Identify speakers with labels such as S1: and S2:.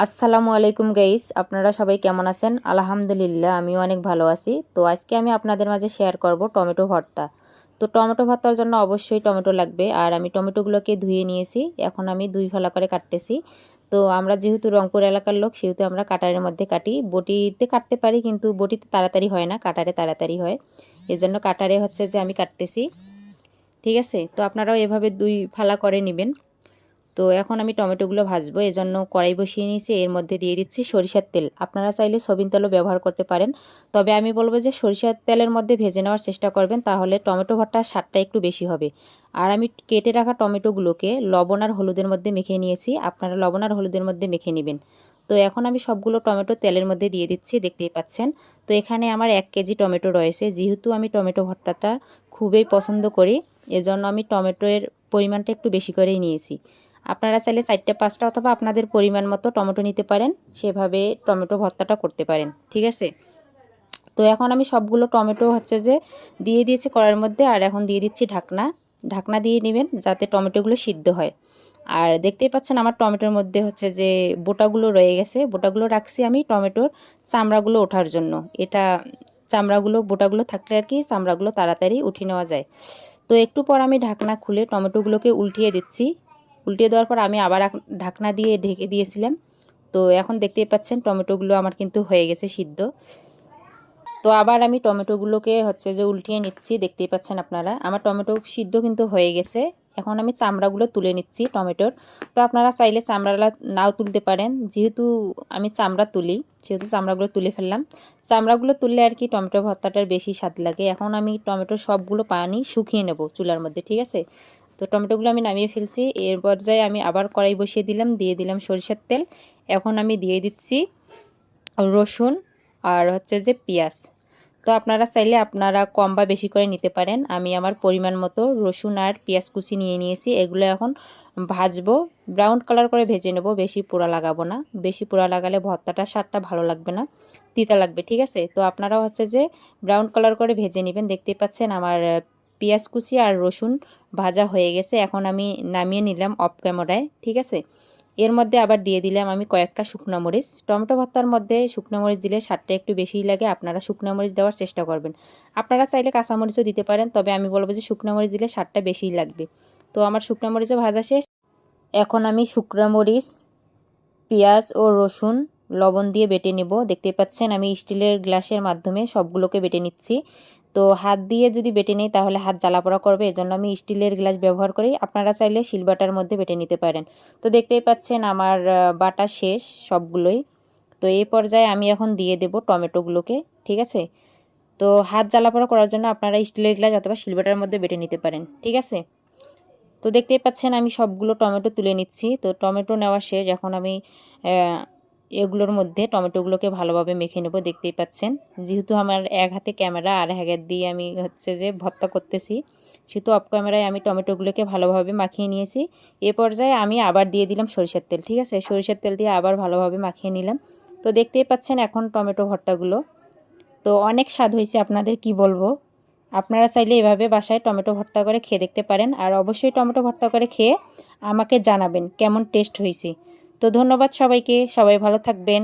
S1: আসসালামু আলাইকুম গাইস, আপনারা সবাই কেমন আছেন? আলহামদুলিল্লাহ, আমিও অনেক ভালো আছি। তো আজকে আমি আপনাদের মাঝে শেয়ার করব টমেটো ভর্তা। তো টমেটো ভর্তার জন্য অবশ্যই টমেটো লাগবে, আর আমি টমেটোগুলোকে ধুয়ে নিয়েছি। এখন আমি দুই ফালা করে কাটতেছি। তো আমরা যেহেতু রংপুর এলাকার লোক, সেহেতু আমরা কাটারের মধ্যে কাটি। বটিতে কাটতে পারি, কিন্তু বটিতে তাড়াতাড়ি হয় না, কাটারে তাড়াতাড়ি হয়। এজন্য কাটারে হচ্ছে যে আমি কাটতেছি। ঠিক আছে, তো আপনারাও এভাবে দুই ফালা করে নেবেন। তো এখন আমি টমেটোগুলো ভাজবো, এজন্য কড়াই বসিয়ে নিয়েছি। এর মধ্যে দিয়ে দিচ্ছি সরিষার তেল। আপনারা চাইলে সয়াবিন তেলও ব্যবহার করতে পারেন, তবে আমি বলবো যে সরিষার তেলের মধ্যে ভেজে নেওয়ার চেষ্টা করবেন, তাহলে টমেটো ভর্তার স্বাদটা একটু বেশি হবে। আর আমি কেটে রাখা টমেটোগুলোকে লবণ আর হলুদের মধ্যে মেখে নিয়েছি। আপনারা লবণ আর হলুদের মধ্যে মেখে নেবেন। তো এখন আমি সবগুলো টমেটো তেলের মধ্যে দিয়ে দিচ্ছি, দেখতেই পাচ্ছেন। তো এখানে আমার 1 কেজি টমেটো রয়েছে। যেহেতু আমি টমেটো ভর্তাটা খুবই পছন্দ করি, এজন্য আমি টমেটোর পরিমাণটা একটু বেশি করেই নিয়েছি। আপনারা চাইলে 4টা 5টা অথবা আপনাদের পরিমাণ মতো টমেটো নিতে পারেন, সেভাবে টমেটো ভর্তাটা করতে পারেন। ঠিক আছে, তো এখন আমি সবগুলো টমেটো হচ্ছে যে দিয়ে দিয়েছি কড়াইয়ের মধ্যে, আর এখন দিয়ে দিচ্ছি ঢাকনা। ঢাকনা দিয়ে নেবেন যাতে টমেটোগুলো সিদ্ধ হয়। আর দেখতেই পাচ্ছেন আমার টমেটোর মধ্যে হচ্ছে যে বোটাগুলো রয়ে গেছে। বোটাগুলো রাখছি আমি টমেটোর চামড়াগুলো ওঠার জন্য। এটা চামড়াগুলো বোটাগুলো থাকলে আর কি চামড়াগুলো তাড়াতাড়ি উঠিয়ে নেওয়া যায়। তো একটু পর আমি ঢাকনা খুলে টমেটোগুলোকে উল্টিয়ে দিচ্ছি। উল্টিয়ে দেওয়ার পর আমি আবার ঢাকনা দিয়ে ঢেকে দিয়েছিলাম। তো এখন দেখতেই পাচ্ছেন টমেটোগুলো আমার কিন্তু হয়ে গেছে সিদ্ধ। তো আবার আমি টমেটোগুলোকে হচ্ছে যে উল্টিয়ে নিচ্ছি, দেখতেই পাচ্ছেন আপনারা আমার টমেটো সিদ্ধ কিন্তু হয়ে গেছে। এখন আমি চামড়াগুলো তুলে নিচ্ছি টমেটোর। তো আপনারা চাইলে চামড়াগুলো নাও তুলতে পারেন, যেহেতু আমি চামড়া তুলি সেহেতু চামড়াগুলো তুলে ফেললাম। চামড়াগুলো তুললে আর কি টমেটো ভর্তাটার বেশি স্বাদ লাগে। এখন আমি টমেটোর সবগুলো পানি শুকিয়ে নেব চুলার মধ্যে। ঠিক আছে, তো টমেটোগুলো আমি নামিয়ে ফেলছি। এর পর্যায়ে আমি আবার কড়াই বসিয়ে দিলাম, দিয়ে দিলাম সরিষার তেল। এখন আমি দিয়ে দিচ্ছি রসুন আর হচ্ছে যে পেঁয়াজ। তো আপনারা চাইলে আপনারা কম বা বেশি করে নিতে পারেন। আমি আমার পরিমাণ মতো রসুন আর পেঁয়াজ কুচি নিয়ে নিয়েছি। এগুলো এখন ভাজবো, ব্রাউন কালার করে ভেজে নেব, বেশি পোড়া লাগাবো না। বেশি পোড়া লাগালে ভর্তাটার স্বাদটা ভালো লাগবে না, তিতা লাগবে। ঠিক আছে, তো আপনারাও হচ্ছে যে ব্রাউন কালার করে ভেজে নেবেন। দেখতেই পাচ্ছেন আমার পেঁয়াজ কুচি আর রসুন ভাজা হয়ে গেছে। এখন আমি নামিয়ে নিলাম অফ ক্যামেরায়। ঠিক আছে, এর মধ্যে আবার দিয়ে দিলাম আমি কয়েকটা শুকনো মরিচ। টমেটো ভর্তার মধ্যে শুকনো মরিচ দিলে স্বাদটা একটু বেশিই লাগে, আপনারা শুকনো মরিচ দেওয়ার চেষ্টা করবেন। আপনারা চাইলে কাঁচা মরিচও দিতে পারেন, তবে আমি বলবো যে শুকনো মরিচ দিলে স্বাদটা বেশিই লাগবে। তো আমার শুকনো মরিচও ভাজা শেষ। এখন আমি শুকনো মরিচ, পেঁয়াজ ও রসুন লবণ দিয়ে বেটে নেব। দেখতেই পাচ্ছেন আমি স্টিলের গ্লাসের মাধ্যমে সবগুলোকে বেটে নিচ্ছি। তো হাত দিয়ে যদি বেটে নিই তাহলে হাত জ্বালাপোড়া করবে, এজন্য আমি স্টিলের গ্লাস ব্যবহার করি। আপনারা চাইলে শিলবাটার মধ্যে বেটে নিতে পারেন। তো দেখতেই পাচ্ছেন আমার বাটা শেষ সবগুলোই। তো এই পর্যায়ে আমি এখন দিয়ে দেব টমেটোগুলোকে। ঠিক আছে, তো হাত জ্বালাপোড়া করার জন্য আপনারা স্টিলের গ্লাস অথবা শিলবাটার মধ্যে বেটে নিতে পারেন। ঠিক আছে, তো দেখতেই পাচ্ছেন আমি সবগুলো টমেটো তুলে নিচ্ছি। তো টমেটো নেওয়া শেষ। এখন আমি এগুলোর মধ্যে টমেটোগুলোকে ভালোভাবে মেখে নেব। দেখতেই পাচ্ছেন যেহেতু আমার এক হাতে ক্যামেরা আর এক হাত দিয়ে আমি হচ্ছে যে ভর্তা করতেছি, সেহেতু অফ ক্যামেরায় আমি টমেটোগুলোকে ভালোভাবে মাখিয়ে নিয়েছি। এ পর্যায়ে আমি আবার দিয়ে দিলাম সরিষার তেল। ঠিক আছে, সরিষার তেল দিয়ে আবার ভালোভাবে মাখিয়ে নিলাম। তো দেখতেই পাচ্ছেন এখন টমেটো ভর্তাগুলো তো অনেক স্বাদ হয়েছে, আপনাদের কি বলবো। আপনারা চাইলে এভাবে বাসায় টমেটো ভর্তা করে খেয়ে দেখতে পারেন, আর অবশ্যই টমেটো ভর্তা করে খেয়ে আমাকে জানাবেন কেমন টেস্ট হয়েছে। তো ধন্যবাদ সবাইকে, সবাই ভালো থাকবেন।